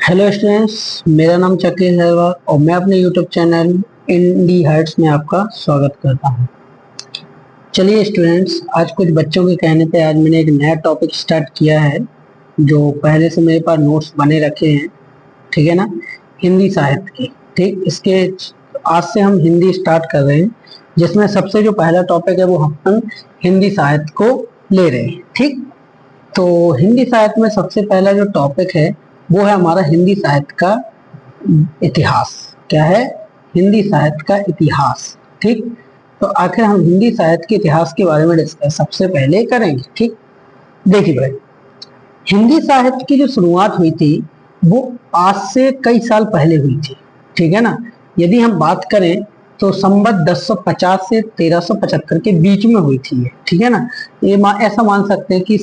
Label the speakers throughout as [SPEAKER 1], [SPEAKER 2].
[SPEAKER 1] Hello students, मेरा नाम चक्री सहवाग और मैं अपने यूट्यूब चैनल इंडी हाइट्स में आपका स्वागत करता हूं। चलिए स्टूडेंट्स, आज कुछ बच्चों के कहने पे आज मैंने एक नया टॉपिक स्टार्ट किया है जो पहले से मेरे पास नोट्स बने रखे हैं। ठीक है ना, हिंदी साहित्य के। ठीक, इसके आज से हम हिंदी स्टार्ट कर रहे हैं, जिसमें सबसे जो पहला टॉपिक है वो हम हिंदी साहित्य को ले रहे हैं। ठीक, तो हिंदी साहित्य में सबसे पहला जो टॉपिक है वो है हमारा हिंदी साहित्य का इतिहास। क्या है? हिंदी साहित्य का इतिहास। ठीक, तो आखिर हम हिंदी साहित्य के इतिहास के बारे में डिस्कस सबसे पहले करेंगे। ठीक, देखिए भाई, हिंदी साहित्य की जो शुरुआत हुई थी वो आज से कई साल पहले हुई थी। ठीक है ना, यदि हम बात करें तो संवत 1050 से 1375 के बीच में हुई थी ये। ठीक है ना, ये ऐसा मान सकते हैं कि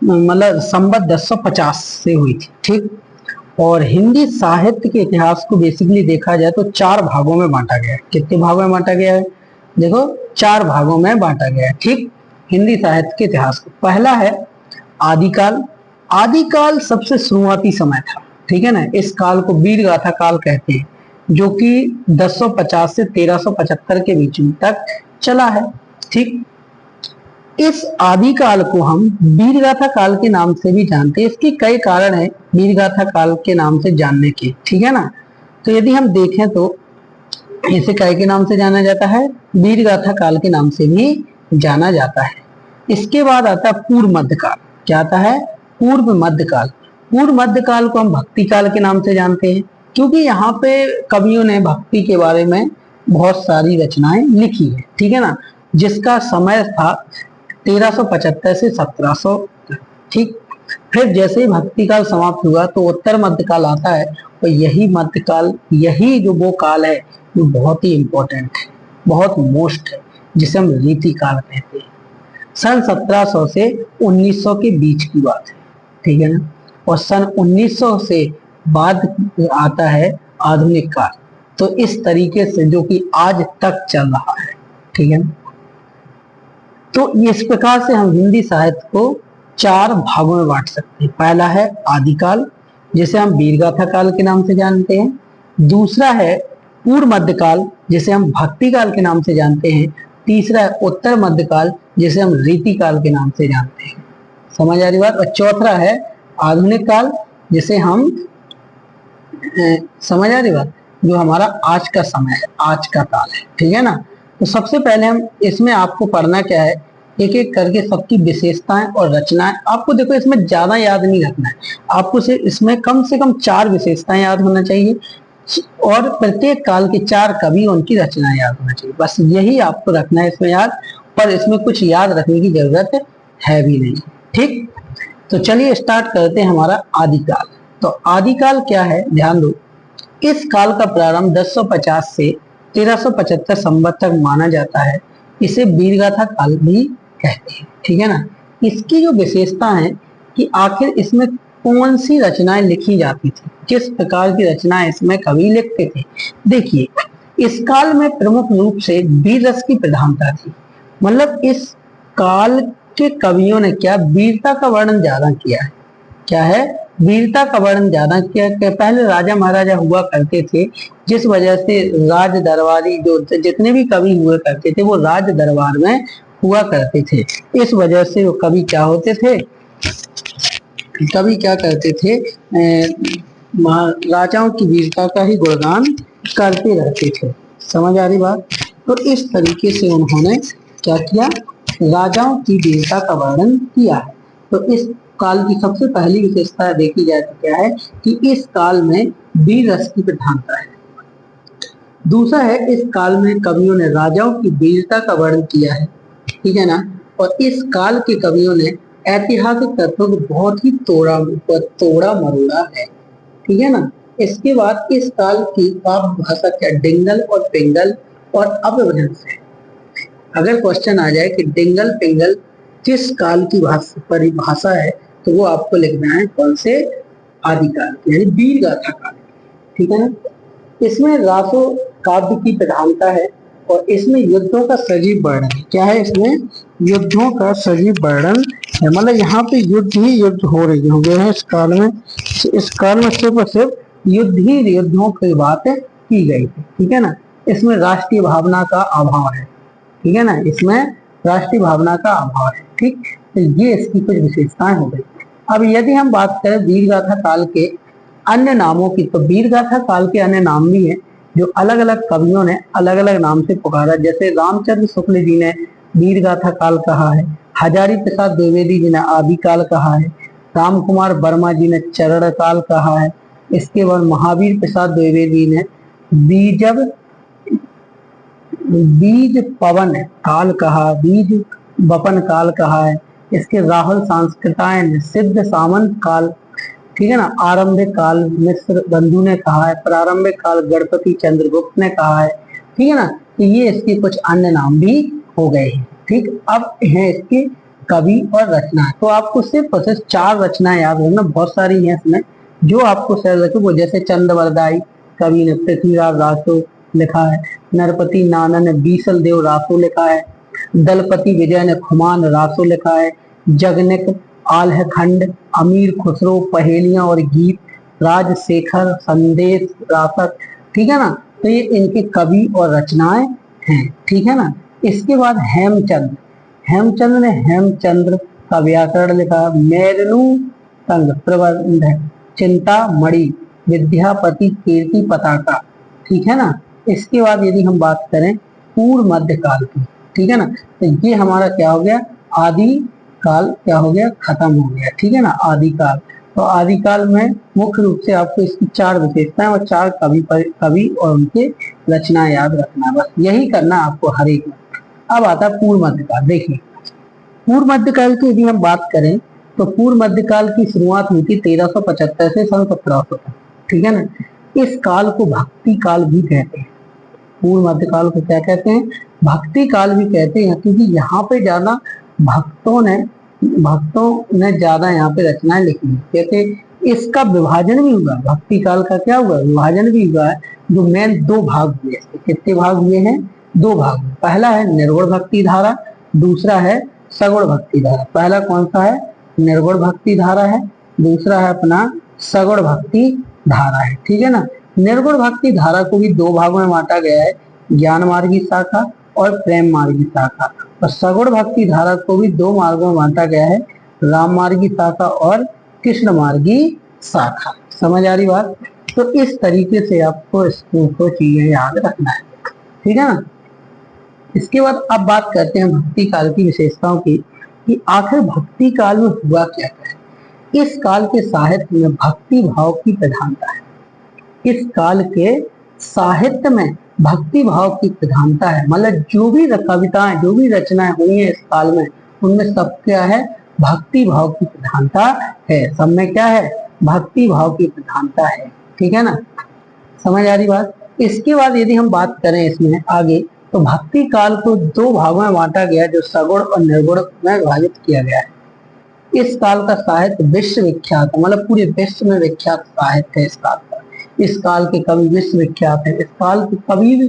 [SPEAKER 1] मतलब संवत 1050 से हुई थी। ठीक, और हिंदी साहित्य के इतिहास को बेसिकली देखा जाए तो चार भागों में बांटा गया है। कितने भागों में बांटा गया है? देखो, चार भागों में बांटा गया है। ठीक, हिंदी साहित्य के इतिहास को पहला है आदिकाल। आदिकाल सबसे शुरुआती समय था। ठीक है ना, इस काल को वीर गाथा काल कहते हैं, जो कि 1050 से 1375 के बीच में तक चला है। ठीक, इस आदिकाल को हम वीरगाथा काल के नाम से भी जानते हैं। इसके कई कारण हैं वीरगाथा काल के नाम से जानने के। ठीक है ना, तो यदि हम देखें तो इसे काय के नाम से जाना जाता है? वीरगाथा काल के नाम से भी जाना जाता है। इसके बाद आता है पूर्व मध्यकाल। क्या आता है? पूर्व मध्यकाल। पूर्व मध्यकाल को हम भक्ति काल के नाम से जानते हैं, क्योंकि यहाँ पे कवियों ने भक्ति के बारे में बहुत सारी रचनाएं लिखी है। ठीक है ना, जिसका समय था 1375 से 1700। ठीक, फिर जैसे ही भक्ति काल समाप्त हुआ तो उत्तर मध्यकाल आता है, और यही मध्यकाल, यही जो वो काल है वो बहुत ही इंपॉर्टेंट है, बहुत मोस्ट है, जिसे हम रीति काल कहते हैं। सन 1700 से 1900 के बीच की बात है। ठीक है ना, और सन 1900 से बाद आता है आधुनिक काल। तो इस तरीके से जो कि आज तक चल रहा है। ठीक है ना, तो इस प्रकार से हम हिंदी साहित्य को चार भागों में बांट सकते हैं। पहला है आदिकाल, जिसे हम वीरगाथा काल के नाम से जानते हैं। दूसरा है पूर्व मध्यकाल, जिसे हम भक्ति काल के नाम से जानते हैं। तीसरा है उत्तर मध्यकाल, जिसे हम रीति काल के नाम से जानते हैं। समझ आ रही बात? और चौथा है आधुनिक काल, जिसे हम समझ आ रही बात, जो हमारा आज का समय है, आज का काल है। ठीक है ना, तो सबसे पहले हम इसमें आपको पढ़ना क्या है, एक एक करके सबकी विशेषताएं और रचनाएं। आपको देखो, इसमें ज्यादा याद नहीं रखना है, आपको सिर्फ इसमें कम से कम चार विशेषताएं याद होना चाहिए, और प्रत्येक काल के चार कवि, उनकी रचनाएं याद होना चाहिए। बस यही आपको रखना है इसमें याद, पर इसमें कुछ याद रखने की जरूरत है भी नहीं। ठीक, तो चलिए स्टार्ट करते हैं हमारा आदिकाल। तो आदिकाल क्या है, ध्यान दो। इस काल का प्रारंभ 1050 से 1375 संवत तक माना जाता है। इसे वीरगाथा काल भी कहते हैं। ठीक है ना, इसकी जो विशेषता है कि आखिर इसमें कौन सी रचनाएं लिखी जाती थी, किस प्रकार की रचनाएं इसमें कवि लिखते थे। देखिए, इस काल में प्रमुख रूप से वीर रस की प्रधानता थी। मतलब इस काल के कवियों ने क्या वीरता का वर्णन ज्यादा किया है। क्या है? वीरता का वर्णन ज्यादा किया। पहले राजा महाराजा हुआ करते थे, जिस वजह से राज दरबारी जो जितने भी कवि हुआ करते थे वो राज दरबार में हुआ करते थे। इस वजह से वो कवि क्या होते थे, कवि क्या करते थे, राजाओं की वीरता का ही गुणगान करते रहते थे। समझ आ रही बात? तो इस तरीके से उन्होंने क्या किया, राजाओं की वीरता का वर्णन किया है। तो इस काल की सबसे पहली विशेषता देखी जाए तो क्या है कि इस काल में वीर रस की प्रधानता है। दूसरा है, इस काल में कवियों ने राजाओं की वीरता का वर्णन किया है। ठीक है ना, और इस काल के कवियों ने ऐतिहासिक तथ्यों को बहुत ही तोड़ा मरोड़ा है। ठीक है ना, इसके बाद इस काल की काव्य भाषा क्या, डिंगल और पिंगल और अपभ्रंश है। अगर क्वेश्चन आ जाए कि डिंगल पिंगल किस काल की परिभाषा है, तो वो आपको लिखना है कौन से, आदिकाल, यानी वीरगाथा काल। ठीक है ना, इसमें रासो काव्य की प्रधानता है, और इसमें युद्धों का सजीव वर्णन। क्या है? इसमें युद्धों का सजीव वर्णन है, मतलब यहाँ पे युद्ध ही युद्ध हो रही होंगे हैं इस काल में। इस काल में सिर्फ और सिर्फ युद्ध ही युद्धों की बात की गई थी, ठीक है ना। इसमें राष्ट्रीय भावना का अभाव है, ठीक है ना, इसमें राष्ट्रीय भावना का अभाव है, ठीक। तो ये इसकी कुछ विशेषताएं हो गई। अब यदि हम बात करें वीरगाथा काल के अन्य नामों की, तो वीरगाथा काल के अन्य नाम भी हैं जो अलग अलग कवियों ने अलग अलग नाम से पुकारा। जैसे रामचंद्र शुक्ल जी ने वीरगाथा काल कहा है, हजारी प्रसाद द्विवेदी जी ने आदि काल कहा है, राम कुमार वर्मा जी ने चरण काल कहा है, इसके बाद महावीर प्रसाद द्विवेदी ने बीजब बीज पवन काल कहा, बीज बपन काल कहा है। इसके राहुल सांस्कृतायन ने सिद्ध सामंत काल, ठीक है ना, आरंभिक काल मिश्र बंधु ने कहा है, प्रारंभिक काल गणपति चंद्रगुप्त ने कहा है, ठीक है ना। तो ये इसके कुछ अन्य नाम भी हो गए हैं, ठीक। अब है इसके कवि और रचना। तो आपको सिर्फ और सिर्फ 4 रचनाएं याद रखना, बहुत सारी हैं इसमें जो आपको शायद रखे वो, जैसे चंद्रवरदाई कवि ने पृथ्वीराज रासो लिखा है, नरपति नाना ने बीसल देव रासो लिखा है, दलपति विजय ने खुमान रासो लिखा है, जगनिक आल्ह खंड, अमीर खुसरो पहेलियां और गीत, राजशेखर संदेश रासक, ठीक है ना। तो ये इनके कवि और रचनाएं हैं, ठीक है ना। इसके बाद हेमचंद्र, हेमचंद्र ने हेमचंद्र का व्याकरण लिखा, मेरनु संग प्रबंध, चिंतामणि, विद्यापति कीर्ति पताका, ठीक है ना। इसके बाद यदि हम बात करें पूर्व मध्य काल की, ठीक है ना, तो ये हमारा क्या हो गया, आदि काल क्या हो गया, खत्म हो गया, ठीक है ना, आदि काल। तो आदि काल में मुख्य रूप से आपको इसकी 4 विशेषताएं और 4 कवि और उनके रचना याद रखना, बस यही करना आपको हर एक में। अब आता है पूर्व मध्यकाल। देखिए पूर्व मध्यकाल की यदि हम बात करें तो पूर्व मध्यकाल की शुरुआत हुई थी 1375 से सन 1700 तक, ठीक है ना। इस काल को भक्ति काल भी कहते हैं, पूर्व मध्यकाल को क्या कहते हैं, भक्ति काल भी कहते हैं, क्योंकि यहाँ पे ज्यादा भक्तों ने ज्यादा यहाँ पे रचनाएं लिखी है। जैसे इसका विभाजन भी हुआ, भक्ति काल का क्या हुआ, विभाजन भी हुआ है, जो मेन 2 भाग हुए। कितने भाग हुए हैं, 2 भाग। पहला है निर्गुण भक्ति धारा, दूसरा है सगुण भक्ति धारा। पहला कौन सा है, निर्गुण भक्ति धारा है, दूसरा है अपना सगुण भक्ति धारा है, ठीक है ना। निर्गुण भक्ति धारा को भी 2 भागों में बांटा गया है, ज्ञान मार्गी शाखा और प्रेम मार्गी शाखा। और सगुण भक्ति धारा को भी 2 मार्गों में बांटा गया है, राम मार्गी शाखा और कृष्ण मार्गी शाखा। समझ आ रही बात। तो इस तरीके से आपको इसको चीजें याद रखना है, ठीक है ना। इसके बाद अब बात करते हैं भक्ति काल की विशेषताओं की, कि आखिर भक्ति काल में हुआ क्या है। इस काल के साहित्य में भक्ति भाव की प्रधानता है, इस काल के साहित्य में भक्ति भाव की प्रधानता है। मतलब जो भी कविताएं, जो भी रचनाएं हुई हैं इस काल में, उनमें सब क्या है, भक्ति भाव की प्रधानता है। सब में क्या है, भक्ति भाव की प्रधानता है, ठीक है ना। समझ आ रही बात। इसके बाद यदि हम बात करें इसमें आगे, तो भक्ति काल को 2 भागों में बांटा गया, जो सगुण और निर्गुण में विभाजित किया गया है। इस काल का साहित्य विश्व विख्यात, मतलब पूरे विश्व में विख्यात साहित्य है इस काल का। इस काल के कवि विश्व विख्यात है। इस काल के कवि भी,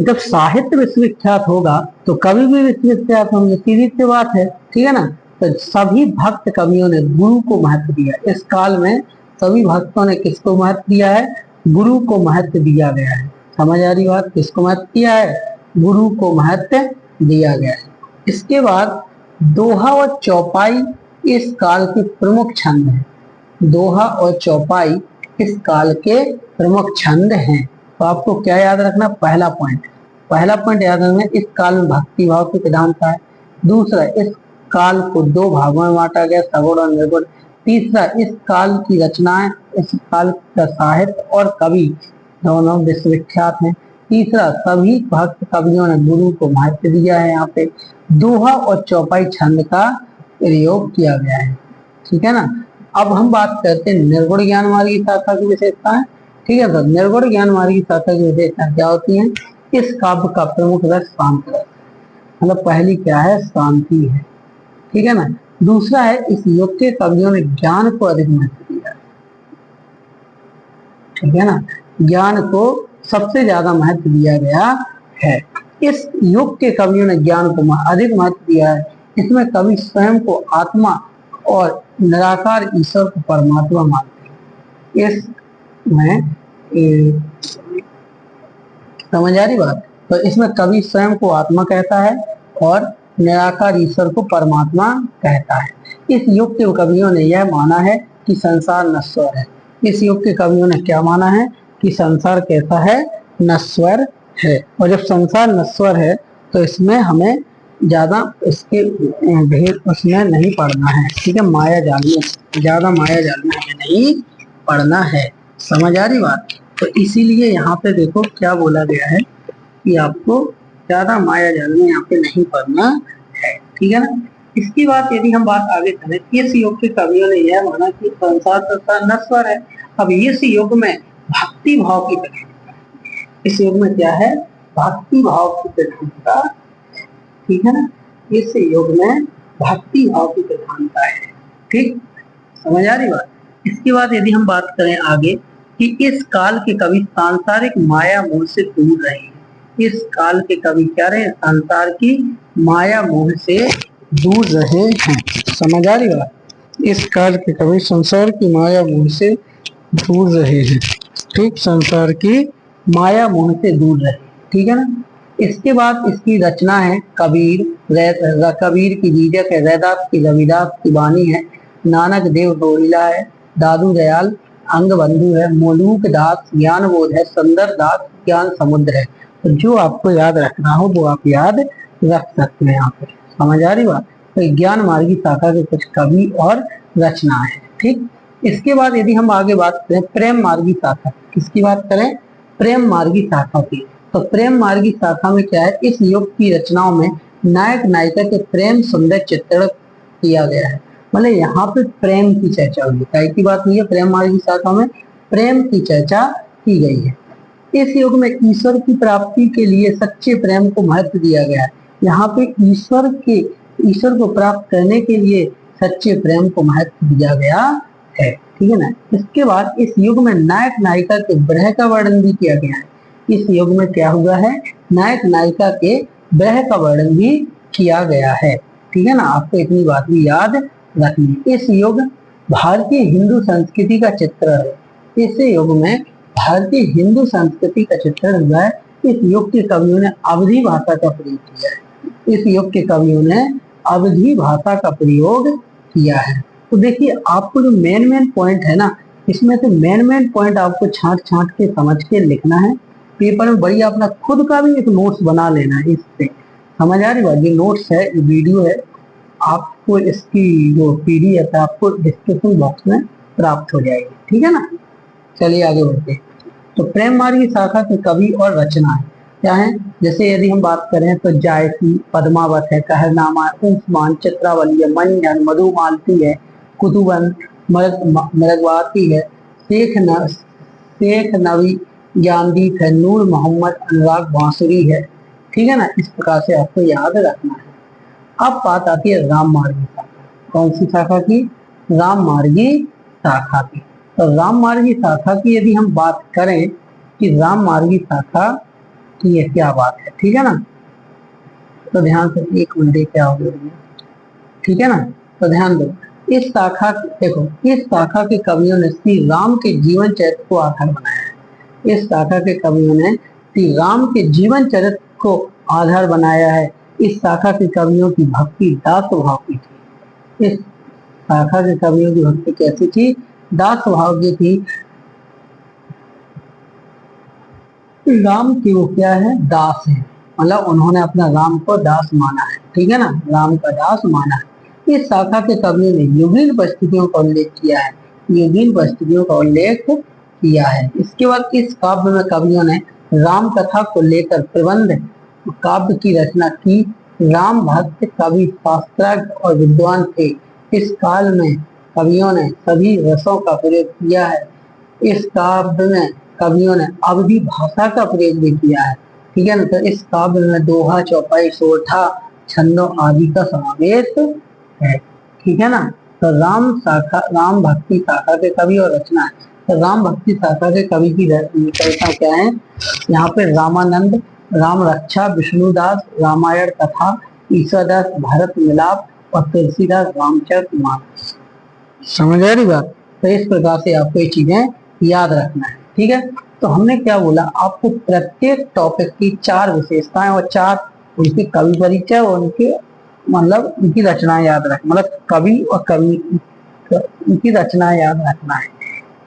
[SPEAKER 1] जब साहित्य विश्वविख्यात होगा तो कवि भी विश्वविख्यात होंगे, सीधी सी बात है, ठीक है ना। तो सभी भक्त कवियों ने गुरु को महत्व दिया। इस काल में सभी भक्तों ने किसको महत्व दिया है, गुरु को महत्व दिया गया है। समझ आ रही बात, किसको महत्व दिया है, गुरु को महत्व दिया गया है। इसके बाद दोहा और चौपाई इस काल के प्रमुख छंद हैं। दोहा और चौपाई इस काल के प्रमुख छंद हैं। तो आपको क्या याद रखना, पहला पॉइंट याद रखना, इस काल में भक्ति भाव की प्रधानता है। दूसरा, इस काल को 2 भागों में बांटा गया, सगुण और निर्गुण। तीसरा, इस काल की रचनाएं, इस काल का साहित्य और कवि दोनों विश्वविख्यात हैं। तीसरा, सभी भक्त कवियों ने गुरु को महत्व दिया है। यहाँ पे दोहा और चौपाई छंद का प्रयोग किया गया है, ठीक है ना। अब हम बात करते हैं निर्गुण ज्ञान मार्गी शाखा की विशेषताएं, ठीक है। तो निर्गुण ज्ञान मार्गी शाखा की विशेषताएं क्या होती हैं, इस काव्य का प्रमुख रस शांत रस, मतलब पहली क्या है, शांति है, ठीक है ना। दूसरा है, इस युग के कवियों ने ज्ञान को अधिक महत्व दिया, ठीक है ना, ज्ञान को सबसे ज्यादा महत्व दिया गया है। इस युग के कवियों ने ज्ञान को अधिक महत्व दिया है। इसमें कवि स्वयं को आत्मा और निराकार ईश्वर को परमात्मा मानते हैं। इसमें समझ आ रही बात? तो इसमें कवि स्वयं को आत्मा कहता है और निराकार ईश्वर को परमात्मा कहता है। इस युग के कवियों ने यह माना है कि संसार नश्वर है। इस युग के कवियों ने क्या माना है कि संसार कैसा है? नश्वर है। और जब संसार नश्वर है तो इसमें हमें ज्यादा इसके भेद उसमें नहीं पढ़ना है, ठीक है? माया जाल में ज्यादा माया जाल में हमें नहीं पढ़ना है। समझ आ रही बात? तो इसीलिए यहाँ पे देखो क्या बोला गया है कि आपको ज्यादा माया जाल में यहाँ पे नहीं पढ़ना है, ठीक है ना? इसकी बात यदि हम बात आगे करें, इस युग के कवियों ने यह माना कि संसार नश्वर है। अब इस युग में भक्ति भाव की प्रधानता है। इस युग में क्या है? भक्ति भाव की प्रधानता, ठीक है ना? इस युग में भक्ति भाव की प्रधानता है, ठीक? समझ आ रही बात? इसके बाद यदि हम बात करें आगे कि इस काल के कवि सांसारिक माया मोह से दूर रहे हैं। इस काल के कवि क्या रहे? संसार की माया मोह से दूर रहे हैं। समझ आ रही बात? इस काल के कवि संसार की माया मोह से दूर रहे हैं, ठीक? संसार की माया मोह से दूर रहे, ठीक है ना? इसके बाद इसकी रचना है कबीर, कबीर की बीजक है, रैदास की रविदास की वाणी है, नानक देव रोहिला है, दादू दयाल अंग बंधु है, मोलूक दास ज्ञान बोध है, सुंदर दास ज्ञान समुद्र है। तो जो आपको याद रखना हो वो आप याद रख सकते हैं यहाँ पे। समझ आ रही बात? तो ज्ञान मार्गी शाखा के कुछ कवि और रचना है, ठीक? इसके बाद यदि हम आगे बात करें प्रेम मार्गी शाखा, किसकी बात करें? प्रेम मार्गी शाखा की। तो प्रेम मार्गी शाखा में क्या है? इस युग की रचनाओं में नायक नायिका के प्रेम सुंदर चित्रण किया गया है। मतलब यहाँ पे प्रेम की चर्चा हुई है, की बात हुई है। प्रेम मार्गी शाखा में प्रेम की चर्चा की गई है। इस युग में ईश्वर की प्राप्ति के लिए सच्चे प्रेम को महत्व दिया गया है। यहाँ पे ईश्वर को प्राप्त करने के लिए सच्चे प्रेम को महत्व दिया गया है, ठीक है ना? इसके बाद इस युग में नायक नायिका के विरह का वर्णन भी किया गया है। इस युग में क्या हुआ है? नायक नायिका के विरह का वर्णन भी किया गया है, ठीक है ना? आपको इतनी बात भी याद रखनी। इस युग भारतीय हिंदू संस्कृति का चित्र है। इस युग में भारतीय हिंदू संस्कृति का चित्रण हुआ है। इस युग के कवियों ने अवधी भाषा का प्रयोग किया है। इस युग के कवियों ने अवधी भाषा का प्रयोग किया है। तो देखिए आपको जो मेन पॉइंट है ना, इसमें से मेन पॉइंट आपको छांट छांट के समझ के लिखना है। पेपर में बढ़िया अपना खुद का भी एक नोट्स बना लेना है इससे। समझ आ रही बात? ये नोट्स है, ये वीडियो है, आपको इसकी जो पीडीएफ है आपको डिस्क्रिप्शन बॉक्स में प्राप्त हो जाएगी, ठीक है ना? चलिए आगे बढ़ते हैं। तो प्रेम मार्गी शाखा के कवि और रचना है क्या है? जैसे यदि हम बात करें तो जायसी, पद्मावत है, कहरनामा, उस्मान, चित्रावली है, मंजन, मधुमालती है, कुतुबन, मृगवाती है, शेख नवी ज्ञानदीप है, नूर मोहम्मद, अनुराग बांसुरी है, ठीक है ना? इस प्रकार से आपको याद रखना है। अब बात आती है राम मार्गी शाखा। कौन सी शाखा की? राम मार्गी शाखा की। तो राम मार्गी शाखा की यदि हम बात करें कि राम मार्गी शाखा की ये क्या बात है, ठीक है ना? तो ध्यान से एक मिनट, क्या हो गया, ठीक है ना? तो ध्यान दो। इस शाखा देखो, इस शाखा के कवियों ने श्री राम के जीवन चरित्र को आधार बनाया है। इस शाखा के कवियों ने श्री राम के जीवन चरित्र को आधार बनाया है। इस शाखा के कवियों की भक्ति दास भाव की थी। इस शाखा के कवियों की भक्ति कैसी थी? दास भाव की थी। राम की वो क्या है? दास है। मतलब उन्होंने अपना राम को दास माना है, ठीक है ना? राम का दास माना है। इस शाखा के कवियों ने युगीन परिस्थितियों का उल्लेख किया है। युगीन परिस्थितियों का उल्लेख किया है। इसके बाद इस काव्य में कवियों ने राम कथा को लेकर प्रबंध काव्य की रचना की। राम भक्त कवि शास्त्रज्ञ और विद्वान थे। इस काल में कवियों ने सभी रसों का प्रयोग किया है। इस काव्य में कवियों ने अवधी भाषा का प्रयोग भी किया है, ठीक है ना? तो इस काव्य में दोहा, चौपाई, सोठा, छंदों आदि का समावेश है, ठीक है ना? तो राम भक्ति शाखा के कवि और रचना है। तो राम भक्ति शाखा के कवि की रचना क्या है? यहाँ पे रामानंद, राम रक्षा, विष्णुदास, रामायण कथा, ईसादास भारत मिलाप और तुलसीदास रामचरितमानस। समझ आ रही बात? तो इस प्रकार से आपको ये चीजें याद रखना है, ठीक है। तो हमने क्या बोला, आपको प्रत्येक टॉपिक की 4 विशेषताएं और 4 उनकी कवि परिचय और उनके मतलब उनकी रचनाएं याद रख, मतलब कवि और कवि उनकी रचनाएं याद रखना है,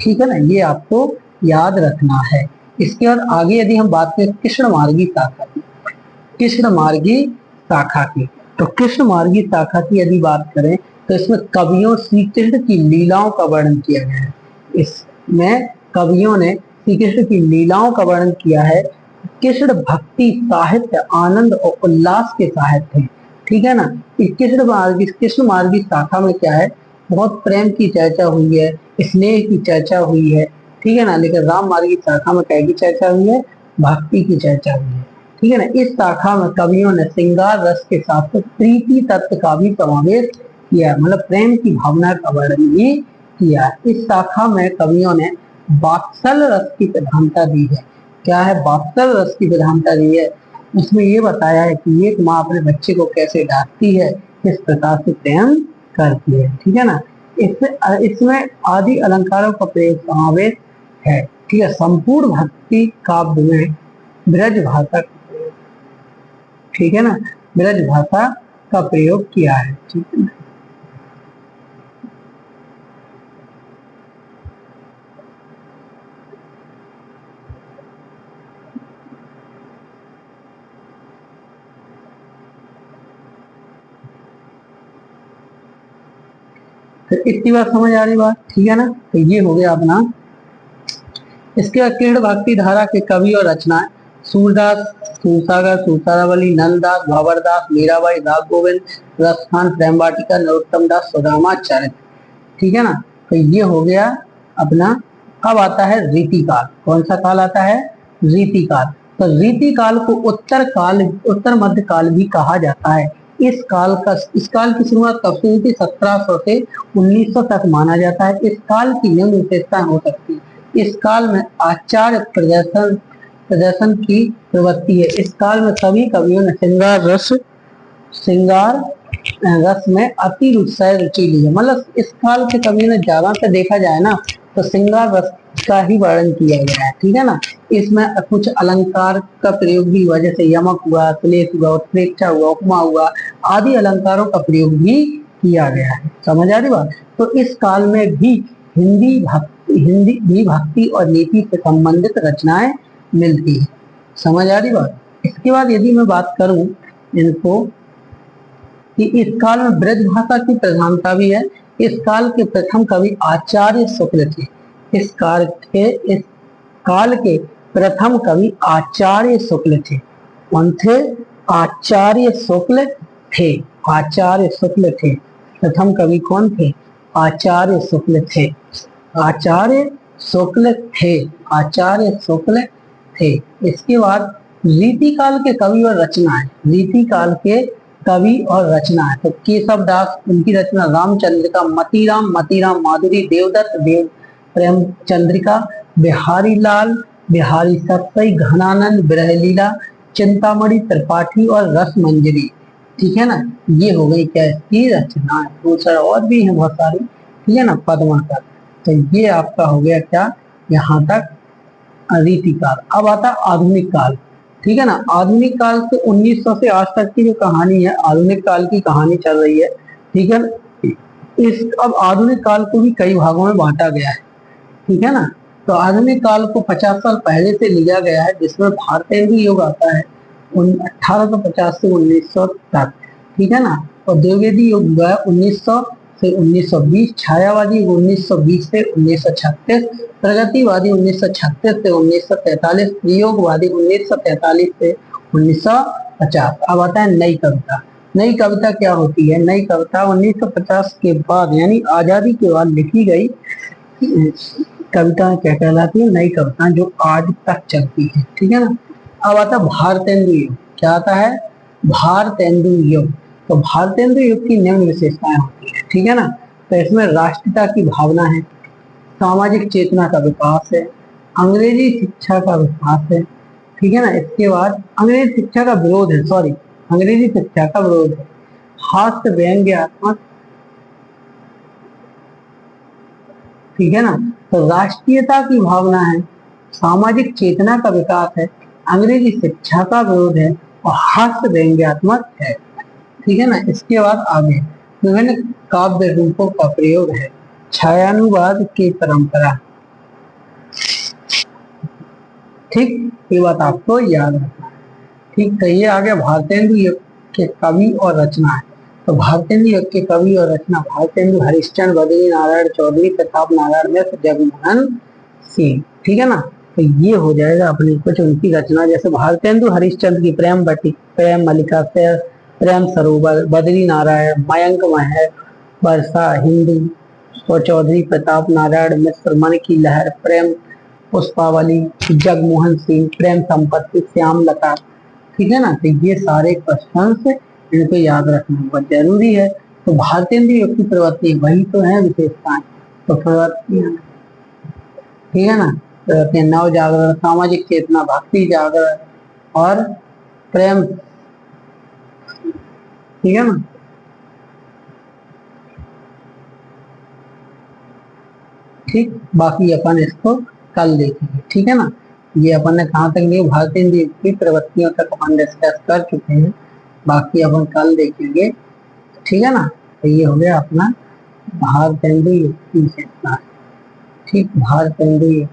[SPEAKER 1] ठीक है ना। ये आपको याद रखना है। इसके बाद आगे यदि हम बात करें कृष्ण मार्गी शाखा की, कृष्ण मार्गी शाखा की, तो कृष्ण मार्गी शाखा की यदि बात करें तो इसमें कवियों श्री कृष्ण की लीलाओं का वर्णन किया गया है। इसमें कवियों ने श्री कृष्ण की लीलाओं का वर्णन किया है। कृष्ण भक्ति साहित्य आनंद और उल्लास के साहित्य है, ठीक है ना। कृष्ण मार्गी शाखा में क्या है, बहुत प्रेम की चर्चा हुई है, स्नेह की चर्चा हुई है, ठीक है ना। लेकिन राम मार्गी शाखा में क्या की चर्चा हुई है, भक्ति की चर्चा हुई है, ठीक है ना। इस शाखा में कवियों ने श्रृंगार रस के साथ साथ प्रीति तत्व का भी समावेश किया, मतलब प्रेम की भावना का वर्णन भी किया। इस शाखा में कवियों ने वात्सल रस की प्रधानता दी है। क्या है, वात्सल रस की प्रधानता दी है। उसमें ये बताया है कि एक माँ अपने बच्चे को कैसे डांटती है, किस प्रकार से प्रेम करती है, ठीक है ना। इसमें आदि अलंकारों का प्रयोग समावेश है, ठीक है। संपूर्ण भक्ति काव्य में ब्रज भाषा, ठीक है ना, ब्रज भाषा का प्रयोग किया है, ठीक है। तो इतनी बात समझ आ रही बात, ठीक है ना। तो ये हो गया अपना। इसके बाद कृष्ण भक्ति धारा के कवि और रचनाएं, सूरदास, सूरसागर, सूरसारावली, नंददास, भावरदास, मीराबाई, राग गोविंद, रसखान, प्रेम वाटिका, नरोत्तम दास, सुदामाचार्य, ठीक है ना। तो ये हो गया अपना। अब आता है रीतिकाल। कौन सा काल आता है, रीतिकाल। तो रीतिकाल को उत्तर काल, उत्तर मध्य काल भी कहा जाता है। इस काल की शुरुआत कब से हुई थी, 1700 से 1900 तक माना जाता है। इस काल की निम्न विशेषताएं हो सकती है। इस काल में आचार्य प्रदर्शन प्रदर्शन की प्रवृत्ति है। इस काल में सभी कवियों ने श्रृंगार रस में अति उत्साह रुचि ली है। मतलब इस काल के कवियों ने ज्यादा से देखा जाए ना तो श्रृंगार रस का ही वर्णन किया गया है, ठीक है ना। इसमें कुछ अलंकार का प्रयोग भी हुआ, जैसे यमक हुआ, क्लेश हुआ, उत्प्रेक्षा हुआ, उपमा हुआ, आदि अलंकारों का प्रयोग भी किया गया है। समझ आ रही बात? तो इस काल में भी हिंदी भी भक्ति और नीति से संबंधित रचनाएं मिलती है। समझ आ रही बात? इसके बाद यदि मैं बात करूं इनको कि इस काल में ब्रज भाषा की प्रधानता भी है। इस काल के प्रथम कवि आचार्य शुक्ल थे। इस काल के प्रथम कवि आचार्य शुक्ल थे। कौन थे? आचार्य शुक्ल थे। आचार्य शुक्ल थे। प्रथम कवि कौन थे? आचार्य शुक्ल थे। आचार्य शुक्ल थे। आचार्य शुक्ल थे। इसके बाद रीतिकाल के कवि और रचनाएं। रीतिकाल के कवि और रचनाएं, तो केशव दास, उनकी रचना रामचंद्रिका, मतीराम माधुरी, देवदत्त देव प्रेम चंद्रिका, बिहारी लाल, बिहारी सतसई, घनानंद, ब्रहलीला, चिंतामणि त्रिपाठी और रस मंजरी, ठीक है ना। ये हो गई क्या इसकी रचना। दूसरा और भी है बहुत सारी, ठीक है ना, पद्माकर। तो ये आपका हो गया क्या, यहाँ तक रीतिकाल। अब आता आधुनिक काल, ठीक है ना। आधुनिक काल से 1900 से आज तक की जो कहानी है, आधुनिक काल की कहानी चल रही है, ठीक है। अब आधुनिक काल को भी कई भागों में बांटा गया है, ठीक है ना। तो आधुनिक काल को 50 साल पहले से लिया गया है, जिसमें भारतेंदु युग आता है 1850 से 1900 तक, ठीक है ना। और द्विवेदी युग हुआ है 1900 से 1920, छायावादी युग 1920 से 1936, प्रगतिवादी 1936 से 1943, प्रयोगवादी 1943 से 1950। अब आता है नई कविता। नई कविता क्या होती है? नई कविता 1950 के बाद यानी आजादी के बाद लिखी गई कविता क्या कहलाती है? नई कविता, जो आज तक चलती है, ठीक है ना। अब आता है भारतेंदु युग। क्या आता है? भारतेंदु युग। तो भारतेंदु युग की निम्न विशेषताएं होती है, ठीक है ना। तो इसमें राष्ट्रीयता की भावना है, सामाजिक चेतना का विकास है, अंग्रेजी शिक्षा का विकास है, ठीक है ना। इसके बाद अंग्रेजी शिक्षा का विरोध है, सॉरी, अंग्रेजी शिक्षा का विरोध है। हास्य व्यंग्यात्मक, ठीक है ना। तो राष्ट्रीयता की भावना है, सामाजिक चेतना का विकास है, अंग्रेजी शिक्षा का विरोध है और हास्य व्यंग्यात्मक है, ठीक है ना। इसके बाद आगे विभिन्न काव्य रूपों का प्रयोग है, छायानुवाद की परंपरा, ठीक, ये बात आपको याद रखना है। ठीक, तो ये आ गया भारतेंदु युग के कवि और रचना है। तो भारतेंदु युग के कवि और रचना भारतेंदु हरिश्चंद्र, बद्री नारायण चौधरी, प्रताप नारायण मिश्र, जगमोहन सिंह, ठीक है ना। तो ये हो जाएगा अपनी कुछ उनकी रचना। जैसे भारतेंदु हरिश्चंद्र की प्रेम बटी, प्रेम मलिका से, प्रेम सरोवर, बद्री नारायण, मयंक महर, वर्षा, हिंदू और चौधरी प्रताप नारायण मिश्र, मन की लहर, प्रेम पुष्पावली, जगमोहन सिंह, प्रेम संपत्ति, श्यामलता, ठीक है ना। तो ये सारे क्वेश्चन इनको याद रखना बहुत जरूरी है। तो भारतेंदु युग की प्रवृत्ति वही तो है विशेषताएं। तो प्रवृत्तियां, ठीक है ना, प्रवृत्तियां नव जागरण, सामाजिक चेतना, भक्ति जागरण और प्रेम, ठीक है ना। ठीक, बाकी अपन इसको कल देखेंगे, ठीक है ना। ये अपन ने कहाँ तक लिए, भारतेंदु युग की प्रवृत्तियों तक अपन डिस्कस कर चुके हैं, बाकी अपन कल देखेंगे, ठीक है ना। तो ये हो गया अपना भारतेंदु युग की चेतना, ठीक, भारतेंदु युग